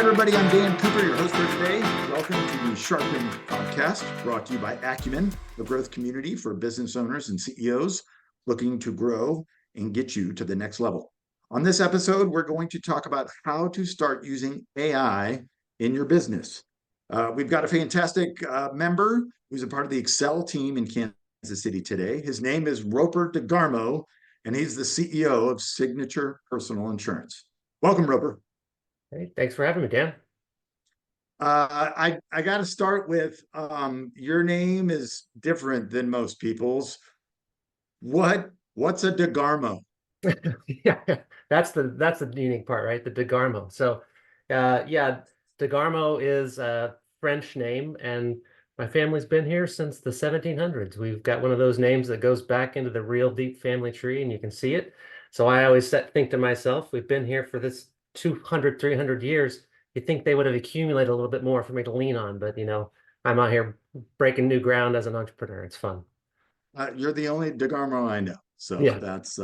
everybody. I'm Dan Cooper, your host for today. Welcome to the Sharpen podcast, brought to you by Acumen, the growth community for business owners and CEOs looking to grow and get you to the next level. On this episode, we're going to talk about how to start using AI in your business. We've got a fantastic member who's a part of the Excel team in Kansas City today. His name is Roper DeGarmo, and he's the CEO of Signature Personal Insurance. Welcome, Roper. Hey, thanks for having me, Dan. I got to start with your name is different than most people's. What's a DeGarmo? Yeah, that's the unique part, right? The DeGarmo. So, yeah, DeGarmo is a French name, and my family's been here since the 1700s. We've got one of those names that goes back into the real deep family tree, and you can see it. So I always think to myself, we've been here for this 200, 300 years. You'd think they would have accumulated a little bit more for me to lean on, but I'm out here breaking new ground as an entrepreneur. It's fun. You're the only DeGarmo I know, so Yeah. that's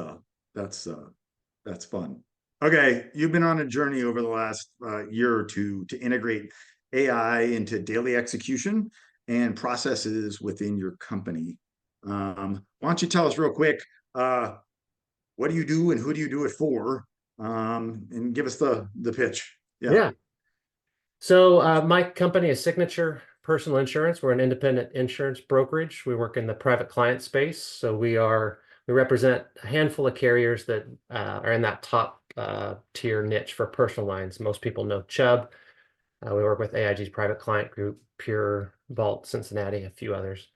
fun. Okay, you've been on a journey over the last year or two to integrate AI into daily execution and processes within your company. Why don't you tell us real quick, what do you do and who do you do it for? And give us the pitch. Yeah. So my company is Signature Personal Insurance. We're an independent insurance brokerage. We work in the private client space. So we represent a handful of carriers that are in that top tier niche for personal lines. Most people know Chubb. We work with AIG's Private Client Group, Pure, Vault, Cincinnati, a few others.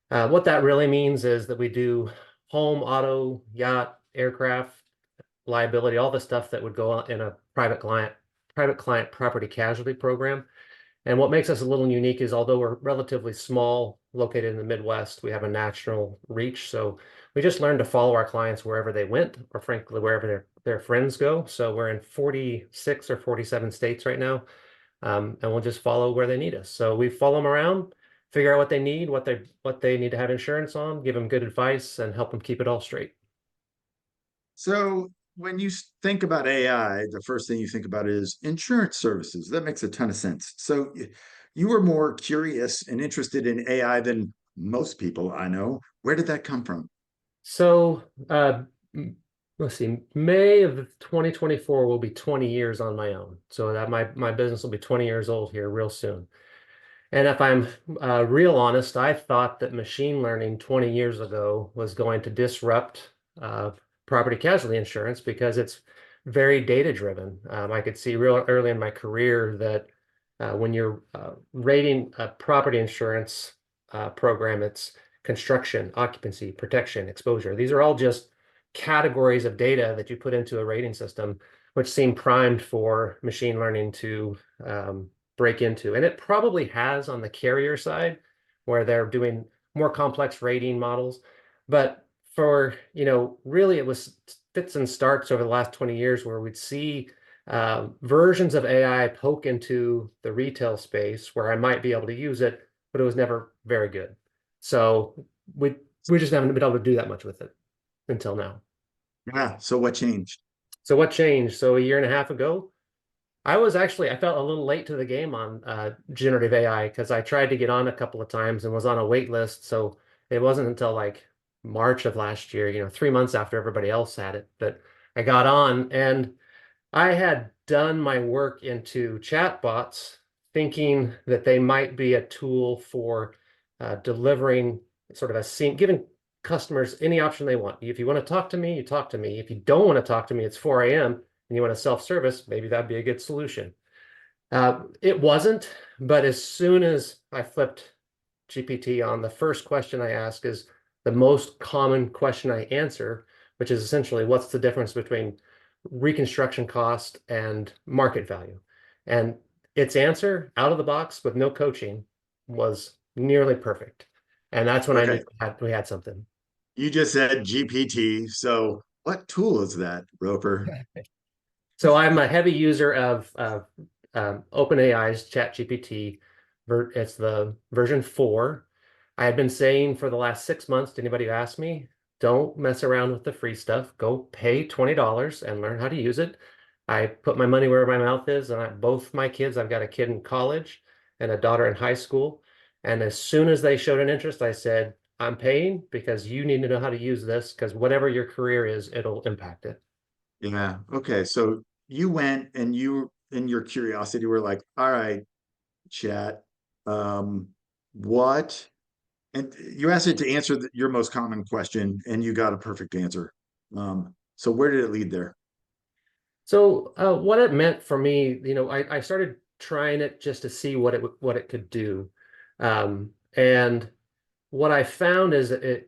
What that really means is that we do home, auto, yacht, aircraft, liability, all the stuff that would go in a private client property casualty program. And what makes us a little unique is although we're relatively small, located in the Midwest, we have a national reach. So we just learn to follow our clients wherever they went, or frankly, wherever their friends go. So we're in 46 or 47 states right now, and we'll just follow where they need us. So we follow them around, figure out what they need, what they need to have insurance on, give them good advice, and help them keep it all straight. So when you think about AI, the first thing you think about is insurance services. That makes a ton of sense. So you were more curious and interested in AI than most people I know. Where did that come from? So let's see, May of 2024 will be 20 years on my own. So that my business will be 20 years old here real soon. And if I'm real honest, I thought that machine learning 20 years ago was going to disrupt property casualty insurance because it's very data driven. I could see real early in my career that when you're rating a property insurance program, it's construction, occupancy, protection, exposure. These are all just categories of data that you put into a rating system, which seem primed for machine learning to break into. And it probably has on the carrier side where they're doing more complex rating models. But for, really it was fits and starts over the last 20 years where we'd see versions of AI poke into the retail space where I might be able to use it, but it was never very good. So we just haven't been able to do that much with it until now. Yeah. So what changed? So what changed? So a year and a half ago, I felt a little late to the game on generative AI because I tried to get on a couple of times and was on a wait list. So it wasn't until like March of last year, 3 months after everybody else had it, that I got on. And I had done my work into chatbots thinking that they might be a tool for delivering sort of giving customers any option they want. If you want to talk to me, you talk to me. If you don't want to talk to me, it's 4 a.m. and you want to self-service, maybe that'd be a good solution. It wasn't, but as soon as I flipped GPT on, the first question I ask is the most common question I answer, which is essentially what's the difference between reconstruction cost and market value? And its answer out of the box with no coaching was nearly perfect. And that's when I knew we had something. You just said GPT. So what tool is that, Roper? So I'm a heavy user of OpenAI's ChatGPT. It's the version 4. I had been saying for the last 6 months to anybody who asked me, don't mess around with the free stuff. Go pay $20 and learn how to use it. I put my money where my mouth is, and both my kids, I've got a kid in college and a daughter in high school. And as soon as they showed an interest, I said, I'm paying because you need to know how to use this because whatever your career is, it'll impact it. Yeah. Okay. So you went and you, in your curiosity, were like, all right, chat, um, what? And you asked it to answer your most common question, and you got a perfect answer. So where did it lead there? So what it meant for me, I started trying it just to see what it could do. And what I found is that it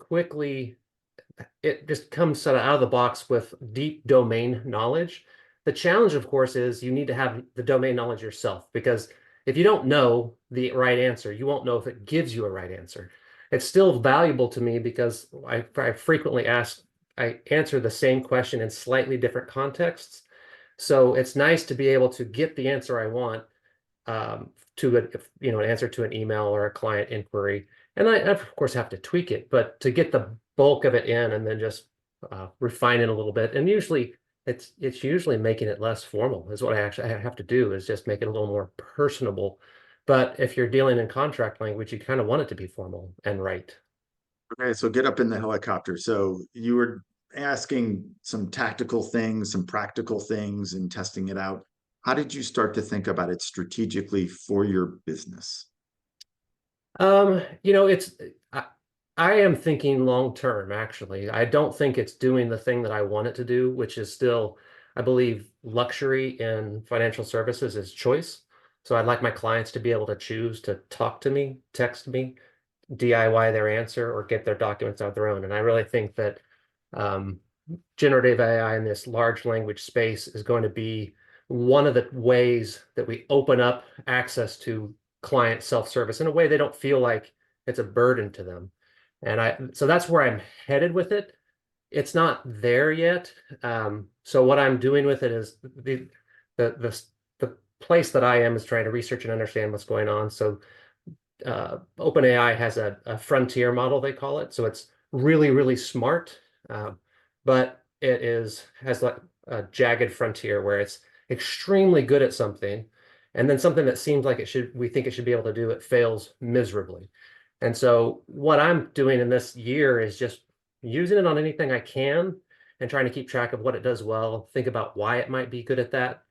just comes sort of out of the box with deep domain knowledge. The challenge, of course, is you need to have the domain knowledge yourself because if you don't know the right answer, you won't know if it gives you a right answer. It's still valuable to me because I frequently I answer the same question in slightly different contexts. So it's nice to be able to get the answer I want to an answer to an email or a client inquiry. And I, of course, have to tweak it, but to get the bulk of it in and then just refine it a little bit. And usually it's usually making it less formal is what I have to do is just make it a little more personable. But if you're dealing in contract language, you kind of want it to be formal and right. Okay, so get up in the helicopter. So you were asking some tactical things, some practical things, and testing it out. How did you start to think about it strategically for your business? It's I, I am thinking long term, actually. I don't think it's doing the thing that I want it to do, which is still, I believe, luxury in financial services is choice. So I'd like my clients to be able to choose to talk to me, text me, DIY their answer, or get their documents out their own. And I really think that um, generative AI in this large language space is going to be one of the ways that we open up access to client self-service in a way they don't feel like it's a burden to them. So that's where I'm headed with it. It's not there yet. So what I'm doing with it is the the place that I am is trying to research and understand what's going on. So OpenAI has a frontier model, they call it. So it's really, really smart, but has like a jagged frontier where it's extremely good at something, and then something that seems like we think it should be able to do, it fails miserably. And so what I'm doing in this year is just using it on anything I can and trying to keep track of what it does well, think about why it might be good at that,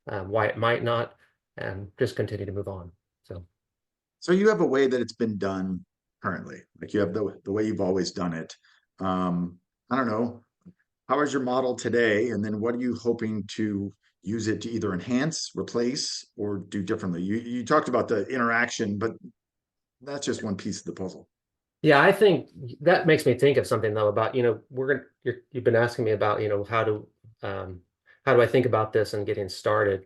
why it might not, and just continue to move on. So. So you have a way that it's been done currently, like you have the way you've always done it. Um, I don't know. How is your model today? And then what are you hoping to use it to either enhance, replace, or do differently? You talked about the interaction, but that's just one piece of the puzzle. Yeah, I think that makes me think of something though about, you've been asking me about, how do I think about this and getting started?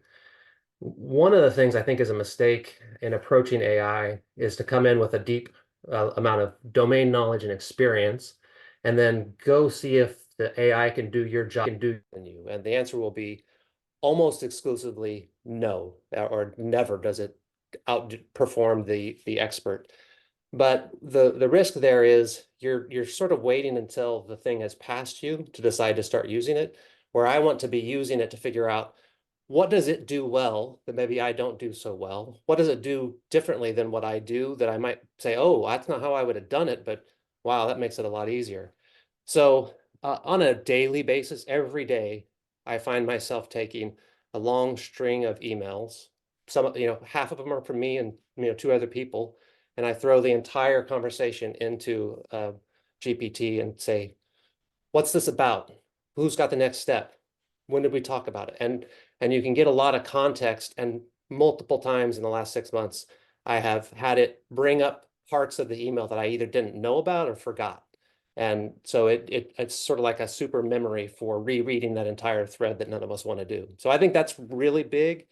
One of the things I think is a mistake in approaching AI is to come in with a deep amount of domain knowledge and experience, and then go see if the AI can do your job can do than you. And the answer will be almost exclusively no, or never does it outperform the expert. But the risk there is you're sort of waiting until the thing has passed you to decide to start using it, where I want to be using it to figure out what does it do well that maybe I don't do so well? What does it do differently than what I do that I might say, oh, that's not how I would have done it, but wow, that makes it a lot easier. So on a daily basis, every day, I find myself taking a long string of emails. Some, half of them are from me and two other people, and I throw the entire conversation into GPT and say, what's this about? Who's got the next step? When did we talk about it? And you can get a lot of context. And multiple times in the last 6 months, I have had it bring up parts of the email that I either didn't know about or forgot. And so it's sort of like a super memory for rereading that entire thread that none of us want to do. So I think that's really big,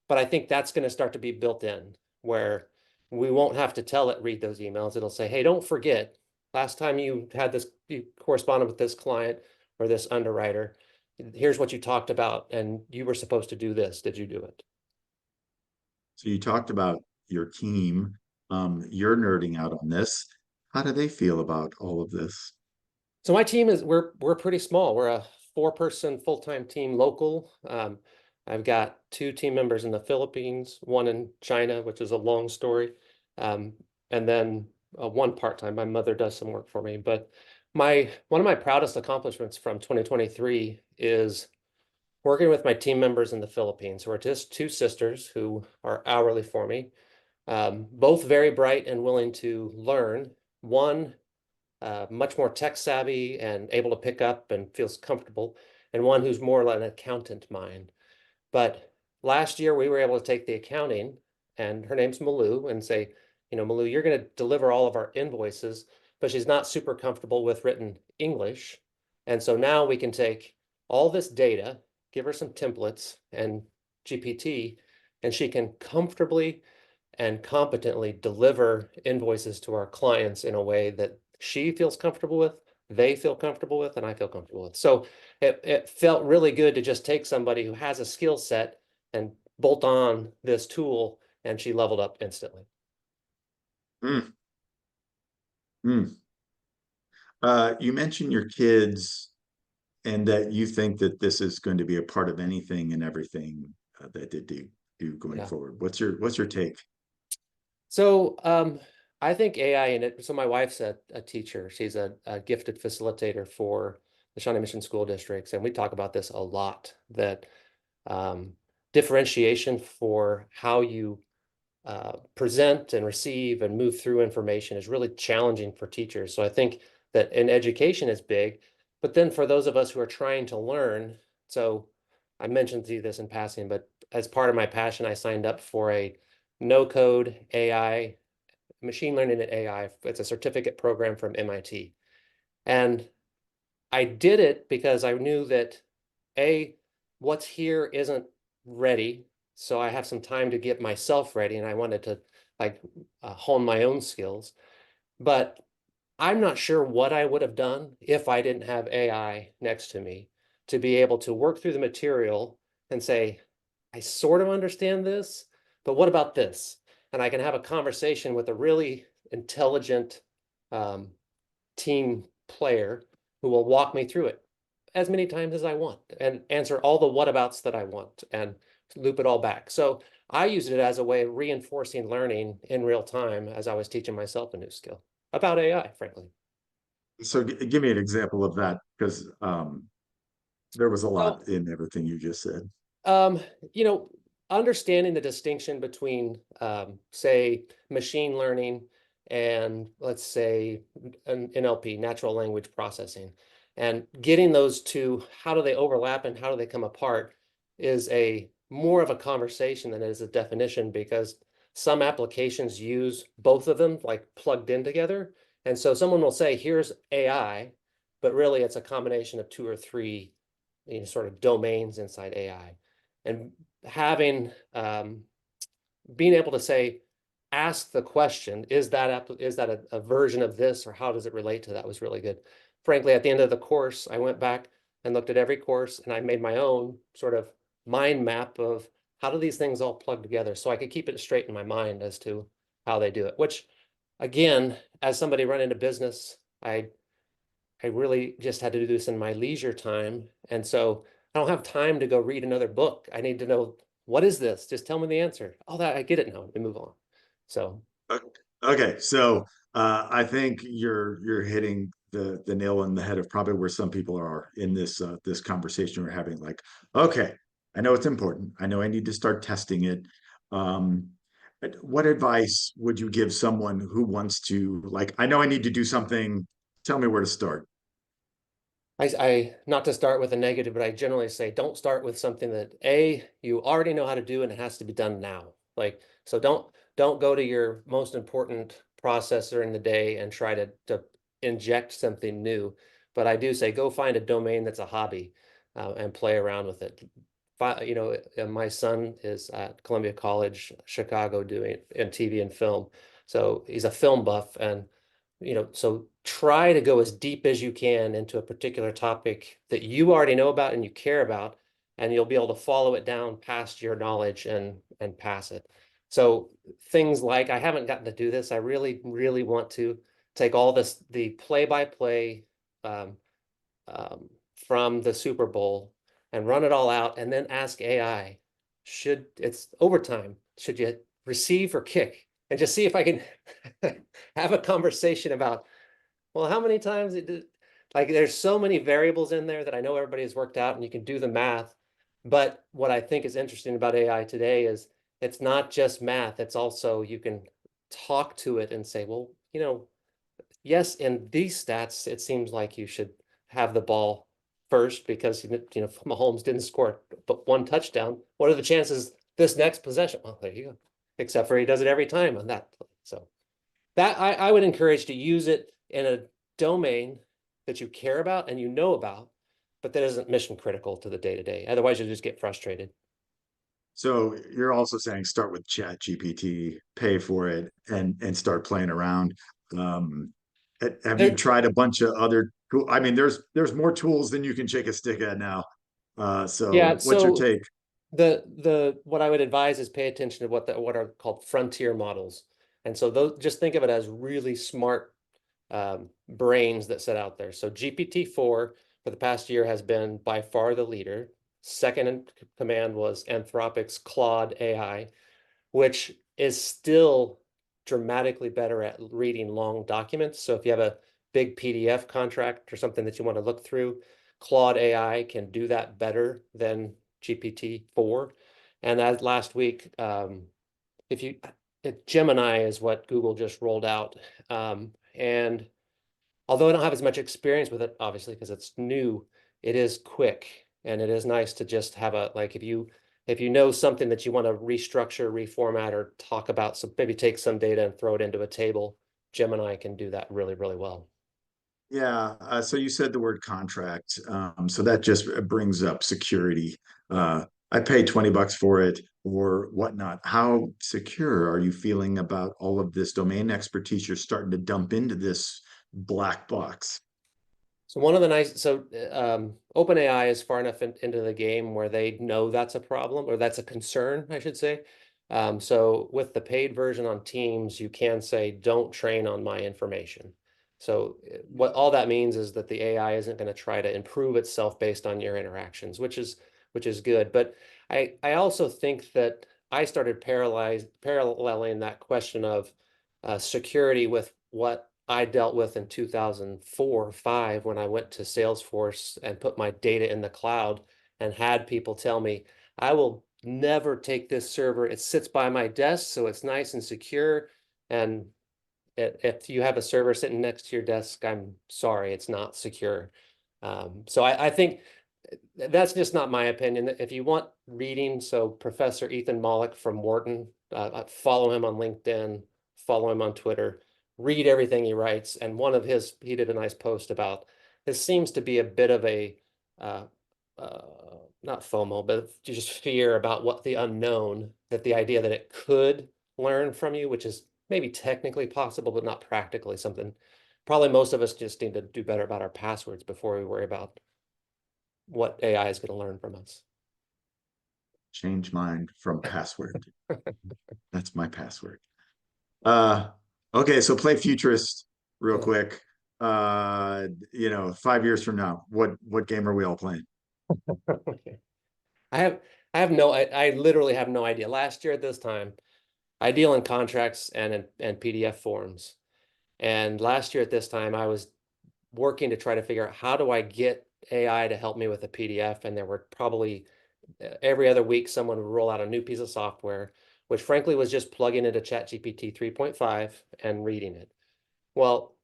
but I think that's going to start to be built in where we won't have to tell it read those emails. It'll say, hey, don't forget, last time you corresponded with this client or this underwriter, here's what you talked about, and you were supposed to do this. Did you do it? So you talked about your team. You're nerding out on this. How do they feel about all of this? So my team we're pretty small. We're a 4-person full-time team local. I've got two team members in the Philippines, one in China, which is a long story, um, and then one part-time. My mother does some work for me, but one of my proudest accomplishments from 2023 is working with my team members in the Philippines, who are just two sisters who are hourly for me, both very bright and willing to learn. One much more tech savvy and able to pick up and feels comfortable, and one who's more like an accountant mind. But last year we were able to take the accounting, and her name's Malou, and say, Malou, you're going to deliver all of our invoices, but she's not super comfortable with written English. And so now we can take all this data, give her some templates and GPT, and she can comfortably and competently deliver invoices to our clients in a way that she feels comfortable with, they feel comfortable with, and I feel comfortable with. So it felt really good to just take somebody who has a skill set and bolt on this tool, and she leveled up instantly. Mm, mm. You mentioned your kids and that you think that this is going to be a part of anything and everything that they do going Yeah. forward. What's your take? So I think AI in it. So my wife's a teacher. She's a gifted facilitator for the Shawnee Mission School Districts, and we talk about this a lot. That um, differentiation for how you present and receive and move through information is really challenging for teachers. So I think that in education is big, but then for those of us who are trying to learn, so I mentioned to you this in passing, but as part of my passion, I signed up for a no code AI, machine learning and AI. It's a certificate program from MIT. And I did it because I knew that what's here isn't ready. So I have some time to get myself ready, and I wanted to like hone my own skills. But I'm not sure what I would have done if I didn't have AI next to me to be able to work through the material and say, I sort of understand this, but what about this? And I can have a conversation with a really intelligent um, team player who will walk me through it as many times as I want and answer all the whatabouts that I want and loop it all back. So I used it as a way of reinforcing learning in real time as I was teaching myself a new skill about AI, frankly. So give me an example of that because there was a So lot in everything you just said. Um, you know, understanding the distinction between, say, machine learning and let's say an NLP, natural language processing, and getting those two, how do they overlap and how do they come apart is a more of a conversation than it is a definition because some applications use both of them like plugged in together. And so someone will say, here's AI, but really it's a combination of two or three, sort of domains inside AI and having being able to say, ask the question, is that a version of this, or how does it relate to that was really good. Frankly, at the end of the course, I went back and looked at every course and I made my own sort of mind map of how do these things all plug together so I could keep it straight in my mind as to how they do it, which again, as somebody running a business, I really just had to do this in my leisure time. And so I don't have time to go read another book. I need to know, what is this? Just tell me the answer. Oh, that I get it now. And move on. So Okay, so I think you're hitting the nail on the head of probably where some people are in this conversation we're having. Like, okay, I know it's important. I know I need to start testing it. Um, but what advice would you give someone who wants to like? I know I need to do something. Tell me where to start. I not to start with a negative, but I generally say don't start with something that you already know how to do and it has to be done now. Like, so don't go to your most important processor in the day and try to inject something new. But I do say go find a domain that's a hobby and play around with it. My son is at Columbia College, Chicago, doing in TV and film. So he's a film buff, and so try to go as deep as you can into a particular topic that you already know about and you care about, and you'll be able to follow it down past your knowledge and pass it. So things like, I haven't gotten to do this. I really, really want to take all the play-by-play um, from the Super Bowl and run it all out and then ask AI, it's overtime, should you receive or kick? And just see if I can have a conversation about, well, how many times it did, like there's so many variables in there that I know everybody has worked out and you can do the math. But what I think is interesting about AI today is it's not just math, it's also you can talk to it and say, well, yes, in these stats, it seems like you should have the ball first because Mahomes didn't score but one touchdown. What are the chances this next possession? Well, there you go. Except for he does it every time on that play. So that I would encourage to use it in a domain that you care about and you know about, but that isn't mission critical to the day to day. Otherwise, you'll just get frustrated. So you're also saying start with Chat GPT, pay for it, and start playing around. Um, have you There, tried a bunch of other tool? I mean, there's more tools than you can shake a stick at now. yeah. So what's your So take? the what I would advise is pay attention to what are called frontier models. And so those, just think of it as really smart brains that sit out there. So GPT-4 for the past year has been by far the leader. Second in command was Anthropic's Claude AI, which is still dramatically better at reading long documents. So if you have a big PDF contract or something that you want to look through, Claude AI can do that better than GPT-4. And as last week, if you Gemini is what Google just rolled out. And although I don't have as much experience with it, obviously, because it's new, it is quick and it is nice to just have a, like, if you know something that you want to restructure, reformat, or talk about, so maybe take some data and throw it into a table, Gemini can do that really, really well. Yeah, so you said the word contract. So that just brings up security. I paid $20 for it or whatnot. How secure are you feeling about all of this domain expertise you're starting to dump into this black box? So one of the nice, so OpenAI is far enough into the game where they know that's a problem, or that's a concern, I should say. So with the paid version on Teams, you can say, don't train on my information. So what all that means is that the AI isn't going to try to improve itself based on your interactions, which is good. But I also think that I started paralleling that question of security with what I dealt with in 2004 or 5 when I went to Salesforce and put my data in the cloud and had people tell me, I will never take this server. It sits by my desk, so it's nice and secure. And if you have a server sitting next to your desk, I'm sorry, it's not secure. So I think that's just not my opinion. If you want reading, so Professor Ethan Mollick from Wharton, follow him on LinkedIn, follow him on Twitter, read everything he writes. And one of he did a nice post about this seems to be a bit of a, uh, uh, not FOMO, but just fear about what the unknown, that the idea that it could learn from you, which is maybe technically possible, but not practically something. Probably most of us just need to do better about our passwords before we worry about what AI is going to learn from us. Change mine from password. That's my password. Uh, okay, so play futurist real Yeah. quick. 5 years from now, what game are we all playing? Okay. I have I literally have no idea. Last year at this time, I deal in contracts and PDF forms. And last year at this time, I was working to try to figure out how do I get AI to help me with a PDF. And there were probably every other week someone would roll out a new piece of software, which frankly was just plugging into ChatGPT 3.5 and reading it. Well,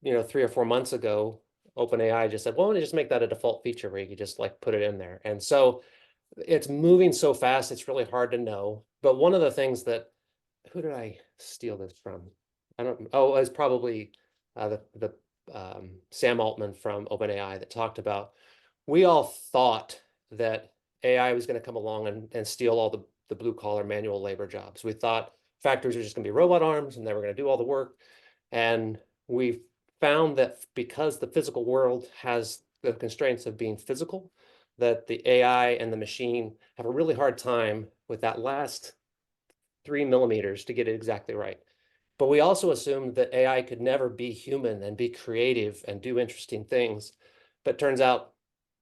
3 or 4 months ago, OpenAI just said, well, why don't you just make that a default feature where you can just like put it in there. And so it's moving so fast, it's really hard to know. But one of the things that, who did I steal this from? I don't, oh, it's probably the Sam Altman from OpenAI that talked about, we all thought that AI was going to come along and steal all the blue collar manual labor jobs. We thought factories were just going to be robot arms and they were going to do all the work. And we found that because the physical world has the constraints of being physical, that the AI and the machine have a really hard time with that last 3 millimeters to get it exactly right. But we also assumed that AI could never be human and be creative and do interesting things. But turns out,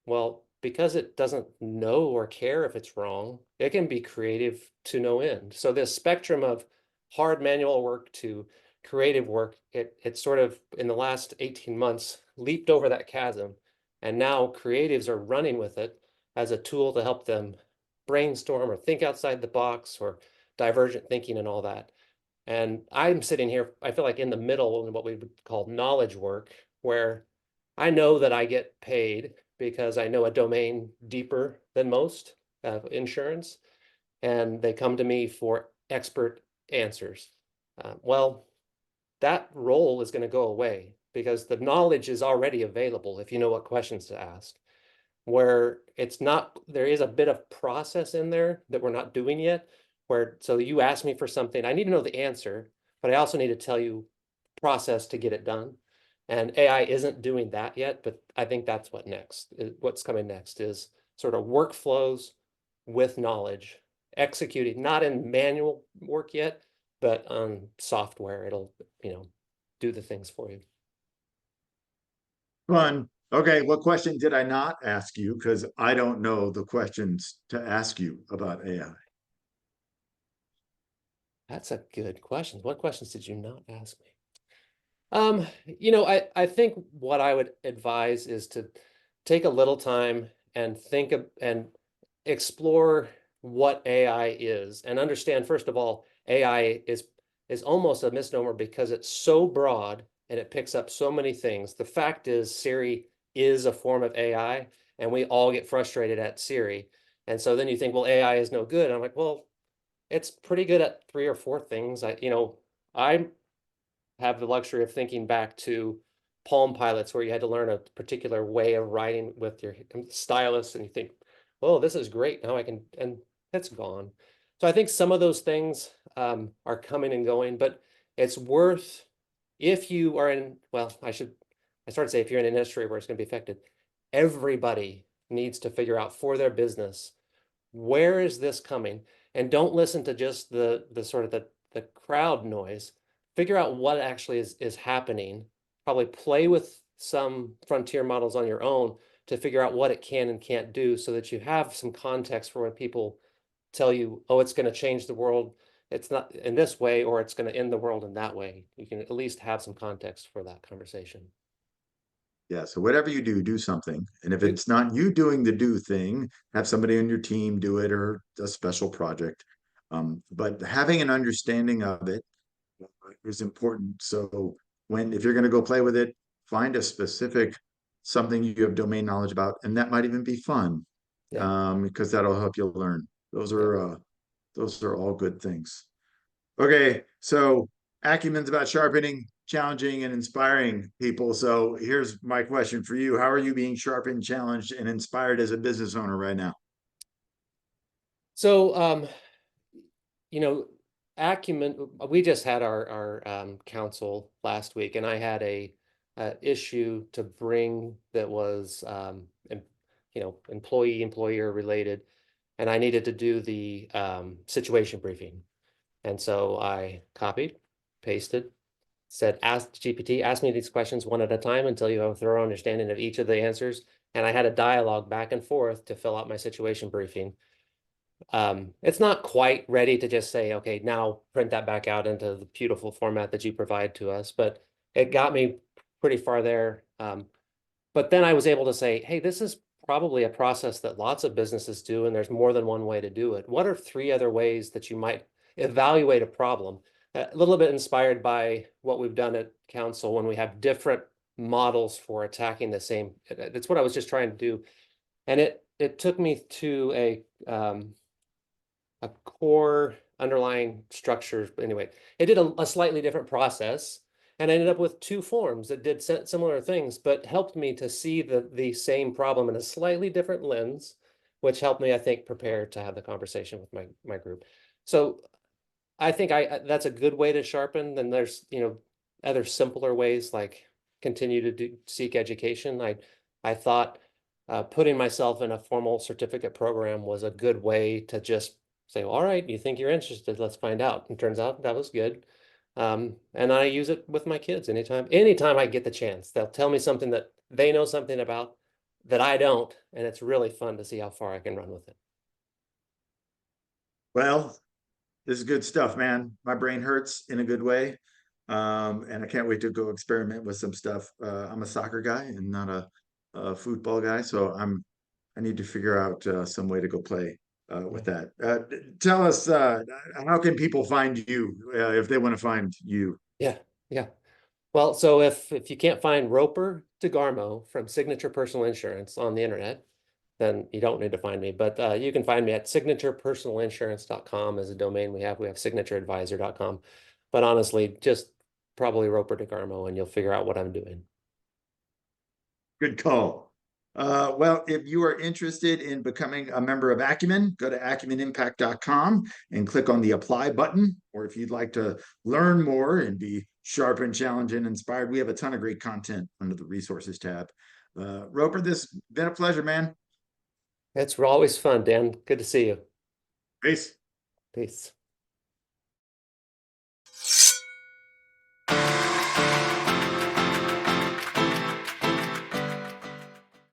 well, because it doesn't know or care if it's wrong, it can be creative to no end. So this spectrum of hard manual work to creative work, it sort of in the last 18 months leaped over that chasm. And now creatives are running with it as a tool to help them brainstorm or think outside the box or divergent thinking and all that. And I'm sitting here, I feel like in the middle in what we would call knowledge work, where I know that I get paid because I know a domain deeper than most of insurance, and they come to me for expert answers. Well, that role is going to go away because the knowledge is already available if you know what questions to ask. Where it's not, there is a bit of process in there that we're not doing yet. Where, so you ask me for something, I need to know the answer, but I also need to tell you process to get it done. And AI isn't doing that yet, but I think that's what's coming next is sort of workflows with knowledge, executing, not in manual work yet, but on software, it'll, do the things for you. Fun. Okay, what question did I not ask you? Because I don't know the questions to ask you about AI. That's a good question. What questions did you not ask me? I think what I would advise is to take a little time and and explore what AI is and understand, first of all, AI is almost a misnomer because it's so broad and it picks up so many things. The fact is Siri is a form of AI, and we all get frustrated at Siri. And so then you think, well, AI is no good. And I'm like, well, it's pretty good at three or four things. I have the luxury of thinking back to Palm Pilots where you had to learn a particular way of writing with your stylus, and you think, oh, this is great. Now I can, and it's gone. So I think some of those things are coming and going, but it's worth, if you are in, well, I started to say if you're in an industry where it's going to be affected, everybody needs to figure out for their business, where is this coming? And don't listen to just the sort of the crowd noise. Figure out what actually is happening. Probably play with some frontier models on your own to figure out what it can and can't do so that you have some context for when people tell you, oh, it's going to change the world. It's not in this way, or it's going to end the world in that way. You can at least have some context for that conversation. Yeah, so whatever you do, do something. And if it's not you doing the do thing, have somebody on your team do it or a special project. But having an understanding of it is important. So if you're going to go play with it, find a specific something you have domain knowledge about, and that might even be fun, Yeah. because that'll help you learn. Yeah. Those are all good things. Okay, so acumen's about sharpening, challenging, and inspiring people. So here's my question for you. How are you being sharpened, challenged, and inspired as a business owner right now? So, you know, acumen, we just had our council last week, and I had a issue to bring that was employee employer related, and I needed to do the situation briefing. And so I copied, pasted, said, ask GPT, ask me these questions one at a time until you have a thorough understanding of each of the answers. And I had a dialogue back and forth to fill out my situation briefing. It's not quite ready to just say, okay, now print that back out into the beautiful format that you provide to us, but it got me pretty far there. But then I was able to say, hey, this is probably a process that lots of businesses do, and there's more than one way to do it. What are three other ways that you might evaluate a problem? A little bit inspired by what we've done at council when we have different models for attacking the same. That's what I was just trying to do. And it took me to a core underlying structure. Anyway, it did a slightly different process, and I ended up with two forms that did similar things, but helped me to see the same problem in a slightly different lens, which helped me, I think, prepare to have the conversation with my group. So I think that's a good way to sharpen. Then there's, other simpler ways like continue to seek education. I thought putting myself in a formal certificate program was a good way to just say, well, all right, you think you're interested, let's find out. And turns out that was good. And I use it with my kids anytime I get the chance. They'll tell me something that they know something about that I don't, and it's really fun to see how far I can run with it. Well, this is good stuff, man. My brain hurts in a good way. And I can't wait to go experiment with some stuff. I'm a soccer guy and not a football guy, so I need to figure out some way to go play with that. Tell us, how can people find you if they want to find you? Yeah, yeah. Well, so if you can't find Roper DeGarmo from Signature Personal Insurance on the internet, then you don't need to find me. But you can find me at signaturepersonalinsurance.com as a domain we have. We have signatureadvisor.com. But honestly, just probably Roper DeGarmo and you'll figure out what I'm doing. Good call. Well, if you are interested in becoming a member of Acumen, go to acumenimpact.com and click on the apply button. Or if you'd like to learn more and be sharp and challenged and inspired, we have a ton of great content under the resources tab. Roper, this has been a pleasure, man. It's always fun, Dan. Good to see you. Peace. Peace.